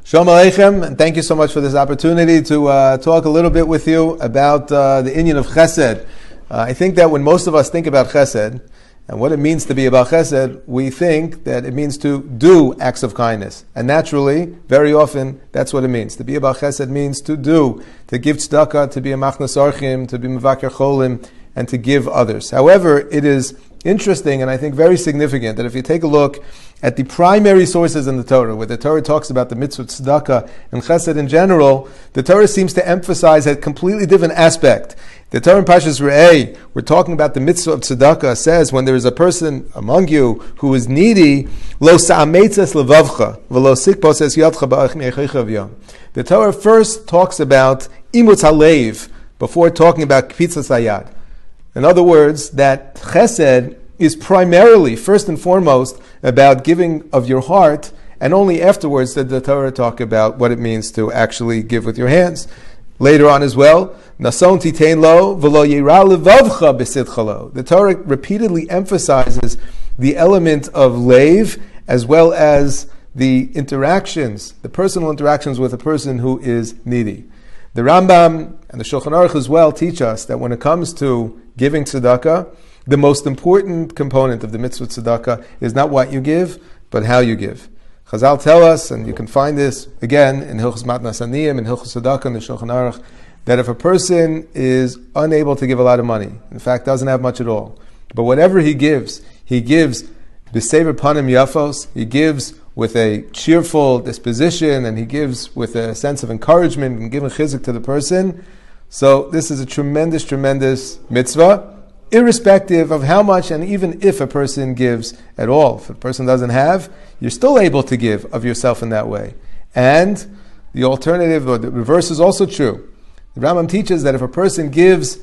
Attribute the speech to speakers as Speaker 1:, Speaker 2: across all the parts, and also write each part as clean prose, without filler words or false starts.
Speaker 1: Shalom Aleichem, and thank you so much for this opportunity to talk a little bit with you about the inyan of Chesed. I think that when most of us think about Chesed, and what it means to be about Chesed, we think that it means to do acts of kindness. And naturally, very often, that's what it means. To be about Chesed means to do, to give tzedakah, to be a machnas orchim, to be mevaker cholim, and to give others. However, it is interesting and I think very significant that if you take a look at the primary sources in the Torah, where the Torah talks about the mitzvah tzedakah and chesed in general, the Torah seems to emphasize a completely different aspect. The Torah in Parshas Re'eh, we're talking about the mitzvah of tzedakah, says when there is a person among you who is needy, lo sa'ametzes levavcha, v'lo sikpos es yadcha ba'ach yom. The Torah first talks about imutz halev before talking about kpitzas hayad. In other words, that chesed is primarily, first and foremost, about giving of your heart, and only afterwards did the Torah talk about what it means to actually give with your hands. Later on as well, nason titein lo v'lo yira levavcha b'sidcha lo. The Torah repeatedly emphasizes the element of leiv as well as the interactions, the personal interactions with a person who is needy. The Rambam and the Shulchan Aruch as well teach us that when it comes to giving tzedakah, the most important component of the mitzvah tzedakah is not what you give, but how you give. Chazal tell us, and you can find this again in Hilchos Matnas Aniyim, in Hilchos Tzedakah, in the Shulchan Aruch, that if a person is unable to give a lot of money, in fact doesn't have much at all, but whatever he gives b'sever panim yafos, he gives with a cheerful disposition, and he gives with a sense of encouragement and giving chizuk to the person. So this is a tremendous, tremendous mitzvah, irrespective of how much, and even if a person gives at all. If a person doesn't have, you're still able to give of yourself in that way. And the alternative, or the reverse, is also true. The Rambam teaches that if a person gives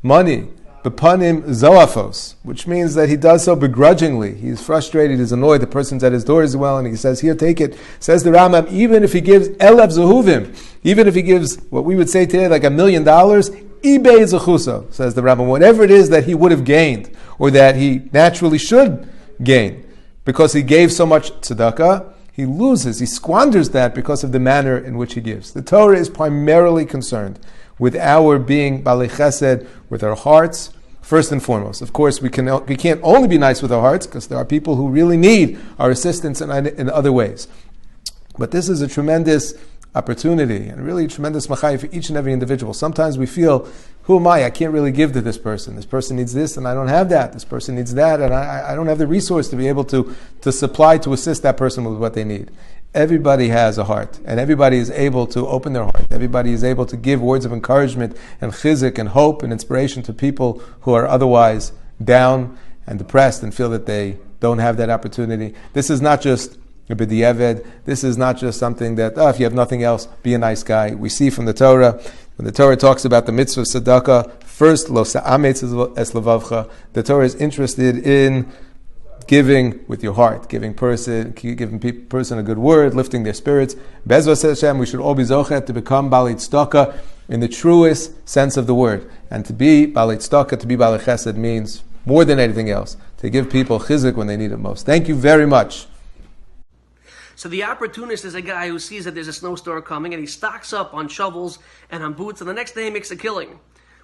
Speaker 1: money, bepanim zoafos, which means that he does so begrudgingly, he's frustrated, he's annoyed, the person's at his door as well, and he says, here, take it. Says the Rambam, even if he gives elef zehuvim, even if he gives what we would say today like $1 million, ibei zechuso, says the Rambam, whatever it is that he would have gained, or that he naturally should gain, because he gave so much tzedakah, he loses, he squanders that because of the manner in which he gives. The Torah is primarily concerned with our being balei chesed, with our hearts, first and foremost. Of course, we can't only be nice with our hearts, because there are people who really need our assistance in other ways. But this is a tremendous opportunity, and really a tremendous machai for each and every individual. Sometimes we feel, who am I? I can't really give to this person. This person needs this, and I don't have that. This person needs that, and I don't have the resource to be able to supply, to assist that person with what they need. Everybody has a heart, and everybody is able to open their heart. Everybody is able to give words of encouragement and chizuk and hope and inspiration to people who are otherwise down and depressed and feel that they don't have that opportunity. This is not just a b'diavad. This is not just something that, if you have nothing else, be a nice guy. We see from the Torah, when the Torah talks about the mitzvah of tzedakah, first, lo sa'ametz es levavcha, the Torah is interested in giving with your heart, giving person a good word, lifting their spirits. Bezos Hashem, we should all be zochet to become balei tzedakah in the truest sense of the word. And to be balei tzedakah, to be balei chesed, means more than anything else, to give people chizuk when they need it most. Thank you very much.
Speaker 2: So the opportunist is a guy who sees that there's a snowstorm coming and he stocks up on shovels and on boots, and the next day he makes a killing.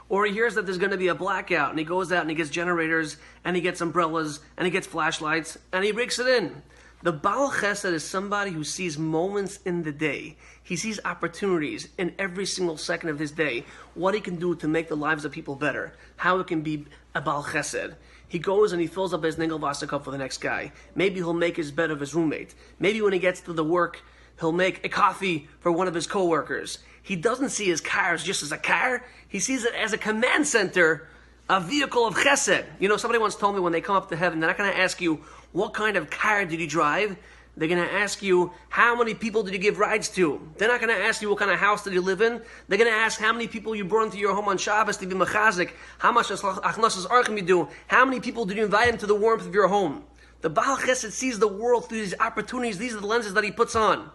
Speaker 2: Or he hears that there's going to be a blackout, and he goes out and he gets generators, and he gets umbrellas, and he gets flashlights, and he breaks it in. The Baal Chesed is somebody who sees moments in the day. He sees opportunities in every single second of his day, what he can do to make the lives of people better, how it can be a Baal Chesed. He goes and he fills up his Ningelwasser cup for the next guy. Maybe he'll make his bed of his roommate. Maybe when he gets to the work, he'll make a coffee for one of his coworkers. He doesn't see his cars just as a car. He sees it as a command center, a vehicle of chesed. You know, somebody once told me when they come up to heaven, they're not going to ask you, what kind of car did you drive? They're going to ask you, how many people did you give rides to? They're not going to ask you, what kind of house did you live in? They're going to ask how many people you brought into your home on Shabbos to be mechazik, how much achnasas archim you do, how many people did you invite into the warmth of your home? The Baal Chesed sees the world through these opportunities. These are the lenses that he puts on.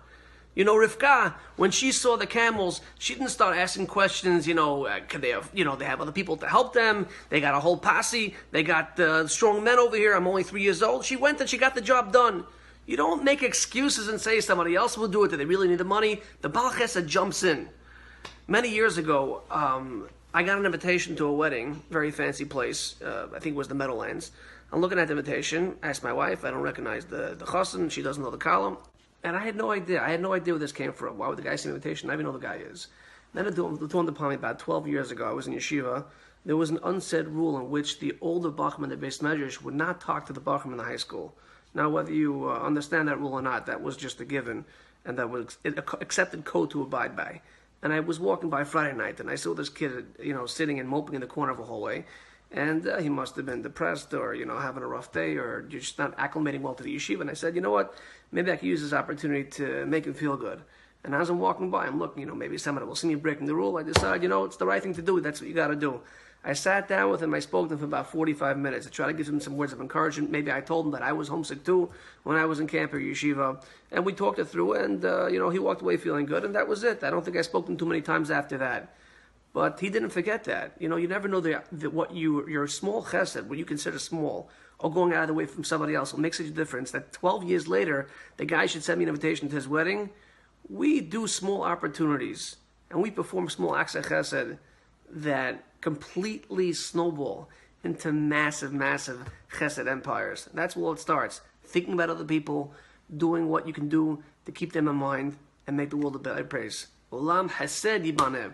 Speaker 2: You know, Rivka, when she saw the camels, she didn't start asking questions, could they have, they have other people to help them. They got a whole posse. They got strong men over here. I'm only 3 years old. She went and she got the job done. You don't make excuses and say somebody else will do it, that they really need the money. The Baal Chesed jumps in. Many years ago, I got an invitation to a wedding, very fancy place. I think it was the Meadowlands. I'm looking at the invitation, asked my wife, I don't recognize the chassan, she doesn't know the column. And I had no idea. I had no idea where this came from. Why would the guy send an invitation? I don't even know who the guy is. Then it dawned upon me about 12 years ago. I was in yeshiva. There was an unsaid rule in which the older Bachman, the base measures, would not talk to the Bachman in the high school. Now, whether you understand that rule or not, that was just a given, and that was an accepted code to abide by. And I was walking by Friday night, and I saw this kid, sitting and moping in the corner of a hallway, and he must have been depressed or, having a rough day or just not acclimating well to the yeshiva. And I said, you know what, maybe I could use this opportunity to make him feel good. And as I'm walking by, I'm looking, maybe somebody will see me breaking the rule. I decide, it's the right thing to do. That's what you got to do. I sat down with him. I spoke to him for about 45 minutes. I tried to give him some words of encouragement. Maybe I told him that I was homesick too when I was in camp or yeshiva. And we talked it through, and, he walked away feeling good, and that was it. I don't think I spoke to him too many times after that. But he didn't forget that. You never know what your small chesed, what you consider small, or going out of the way from somebody else will make such a difference that 12 years later, the guy should send me an invitation to his wedding. We do small opportunities, and we perform small acts of chesed that completely snowball into massive, massive chesed empires. That's where it starts. Thinking about other people, doing what you can do to keep them in mind and make the world a better place. Olam chesed yibaneh.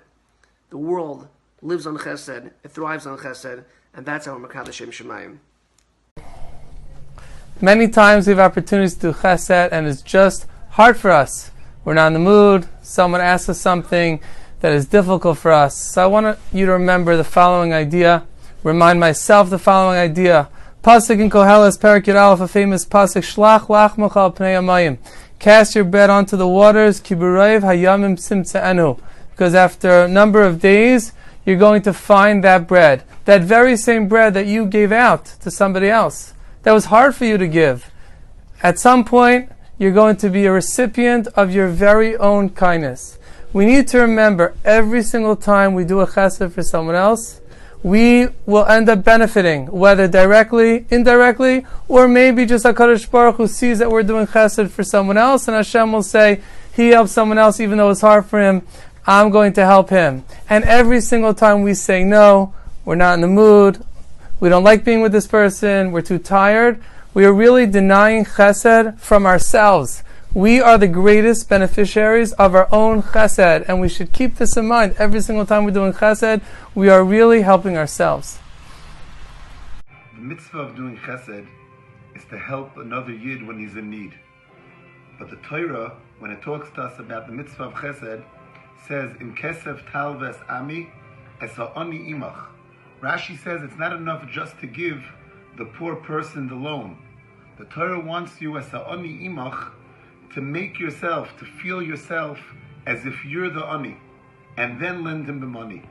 Speaker 2: The world lives on chesed, it thrives on chesed, and that's how we're Mekadosh Shem Shemayim.
Speaker 3: Many times we have opportunities to do chesed, and it's just hard for us. We're not in the mood, someone asks us something that is difficult for us. So I want you to remember the following idea, remind myself the following idea. Pasuk in Koheles, Perek Yud Aleph, a famous pasuk, Shlach lachmecha al pnei hamayim. Cast your bread onto the waters, ki b'roiv hayamim simtze'enu. Because after a number of days, you're going to find that bread. That very same bread that you gave out to somebody else. That was hard for you to give. At some point, you're going to be a recipient of your very own kindness. We need to remember every single time we do a chesed for someone else, we will end up benefiting, whether directly, indirectly, or maybe just HaKadosh Baruch Hu sees that we're doing chesed for someone else, and Hashem will say, he helped someone else even though it's hard for him, I'm going to help him. And every single time we say no, we're not in the mood, we don't like being with this person, we're too tired, we are really denying chesed from ourselves. We are the greatest beneficiaries of our own chesed, and we should keep this in mind. Every single time we're doing chesed, we are really helping ourselves.
Speaker 4: The mitzvah of doing chesed is to help another yid when he's in need. But the Torah, when it talks to us about the mitzvah of chesed, says, "In kesef talves ami, esa ani imach." Rashi says it's not enough just to give the poor person the loan. The Torah wants you, esa ani imach, to make yourself, to feel yourself as if you're the ani, and then lend him the money.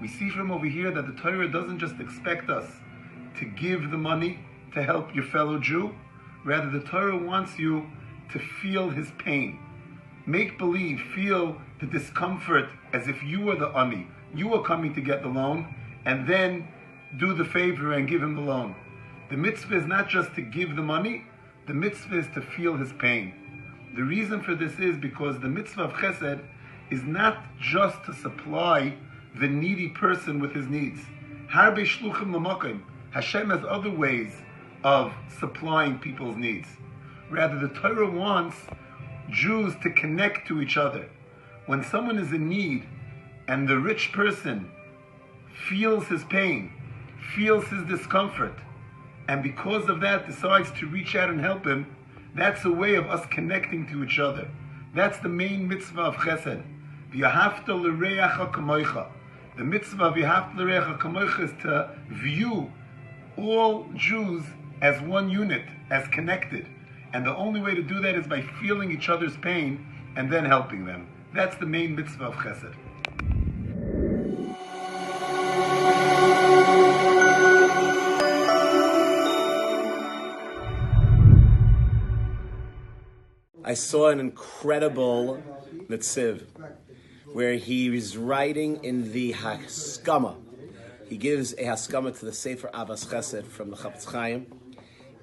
Speaker 4: We see from over here that the Torah doesn't just expect us to give the money to help your fellow Jew. Rather, the Torah wants you to feel his pain. Make believe, feel the discomfort as if you were the ani. You were coming to get the loan, and then do the favor and give him the loan. The mitzvah is not just to give the money, the mitzvah is to feel his pain. The reason for this is because the mitzvah of chesed is not just to supply the needy person with his needs. Harbe shluchim l'makom. Hashem has other ways of supplying people's needs. Rather, the Torah wants Jews to connect to each other. When someone is in need and the rich person feels his pain, feels his discomfort, and because of that decides to reach out and help him, that's a way of us connecting to each other. That's the main mitzvah of chesed. V'yahavta l'reacha kamoicha. The mitzvah of v'yahavta l'reacha kamoicha is to view all Jews as one unit, as connected. And the only way to do that is by feeling each other's pain and then helping them. That's the main mitzvah of chesed.
Speaker 5: I saw an incredible netziv where he is writing in the Haskama. He gives a Haskama to the Sefer Avas Chesed from the Chafetz Chaim,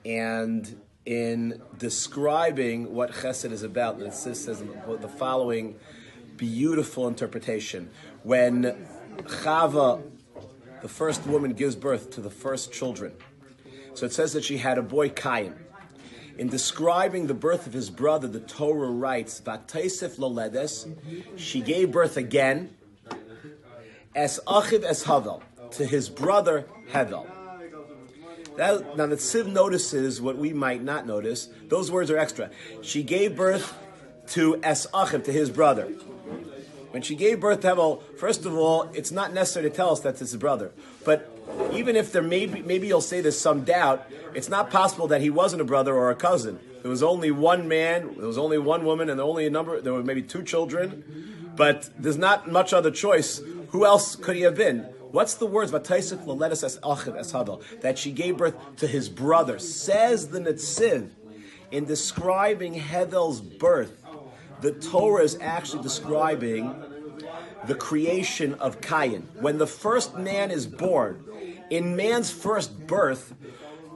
Speaker 5: and in describing what Chesed is about. And it says the following beautiful interpretation. When Chava, the first woman, gives birth to the first children, so it says that she had a boy, Cain. In describing the birth of his brother, the Torah writes, "Vataisef loledes," she gave birth again, "Es achiv es Havel," to his brother Hevel. Now the Tziv notices what we might not notice. Those words are extra. She gave birth to Es achiv, to his brother. When she gave birth to Hevel, first of all, it's not necessary to tell us that's his brother. But even if there maybe you'll say there's some doubt, it's not possible that he wasn't a brother or a cousin. There was only one man, there was only one woman, and there were maybe two children, but there's not much other choice. Who else could he have been? What's the words? That she gave birth to his brother. Says the Netziv, in describing Hevel's birth, the Torah is actually describing the creation of Cain. When the first man is born, in man's first birth,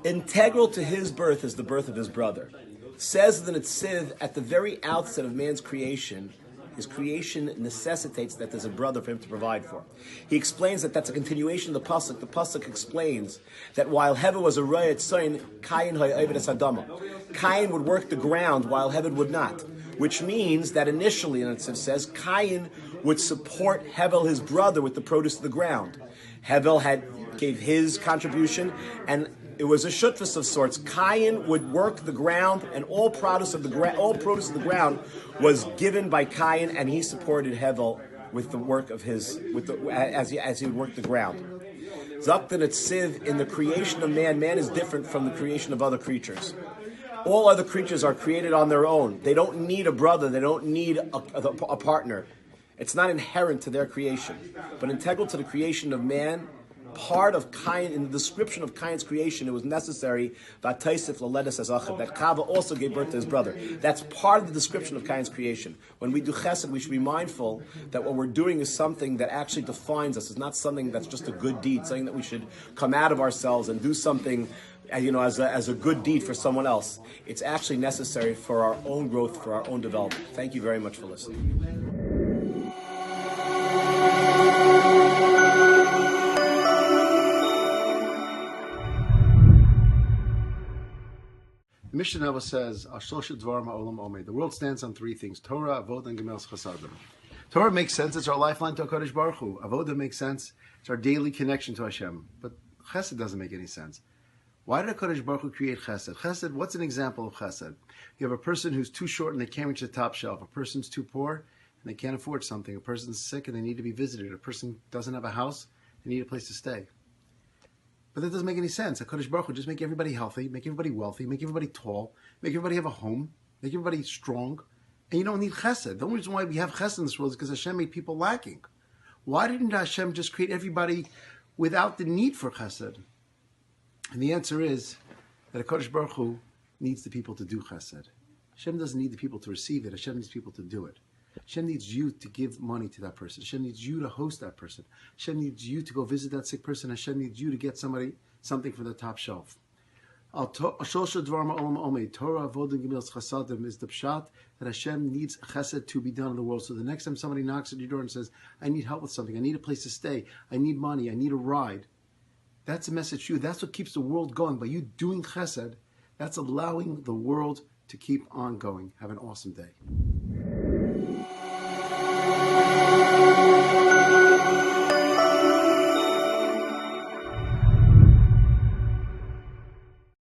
Speaker 5: integral to his birth is the birth of his brother. Says the Netziv, at the very outset of man's creation, his creation necessitates that there's a brother for him to provide for. He explains that that's a continuation of the pasuk. The pasuk explains that while Hevel was a royet son, Cain ha'ovid es Adama. Cain would work the ground while Hevel would not, which means that initially, and it says, Cain would support Hevel, his brother, with the produce of the ground. Hevel gave his contribution, and it was a shutfus of sorts. Cain would work the ground, and all produce of the ground was given by Cain, and he supported Hevel with the work of as he would work the ground. Zaktan Netziv, in the creation of man is different from the creation of other creatures. All other creatures are created on their own. They don't need a brother. They don't need a partner. It's not inherent to their creation, but integral to the creation of man. Part of Cain, in the description of Cain's creation, it was necessary that Chava also gave birth to his brother. That's part of the description of Cain's creation. When we do Chesed, we should be mindful that what we're doing is something that actually defines us. It's not something that's just a good deed, something that we should come out of ourselves and do something, as a good deed for someone else. It's actually necessary for our own growth, for our own development. Thank you very much for listening.
Speaker 6: The Mishnah says, the world stands on three things: Torah, Avodah, and Gemelos Chasadim. Torah makes sense; it's our lifeline to HaKadosh Baruch Hu. Avodah makes sense; it's our daily connection to Hashem. But Chesed doesn't make any sense. Why did HaKadosh Baruch Hu create Chesed? Chesed, what's an example of Chesed? You have a person who's too short and they can't reach the top shelf. A person's too poor and they can't afford something. A person's sick and they need to be visited. A person doesn't have a house; they need a place to stay. But that doesn't make any sense. HaKadosh Baruch Hu just make everybody healthy, make everybody wealthy, make everybody tall, make everybody have a home, make everybody strong, and you don't need Chesed. The only reason why we have Chesed in this world is because Hashem made people lacking. Why didn't Hashem just create everybody without the need for Chesed? And the answer is that HaKadosh Baruch Hu needs the people to do Chesed. Hashem doesn't need the people to receive it. Hashem needs people to do it. Hashem needs you to give money to that person. Hashem needs you to host that person. Hashem needs you to go visit that sick person. Hashem needs you to get something for the top shelf. Torah, Avodah, Gemelos Chasadim is the pshat that Hashem needs chesed to be done in the world. So the next time somebody knocks at your door and says, I need help with something, I need a place to stay, I need money, I need a ride, that's a message to you. That's what keeps the world going. By you doing chesed, that's allowing the world to keep on going. Have an awesome day.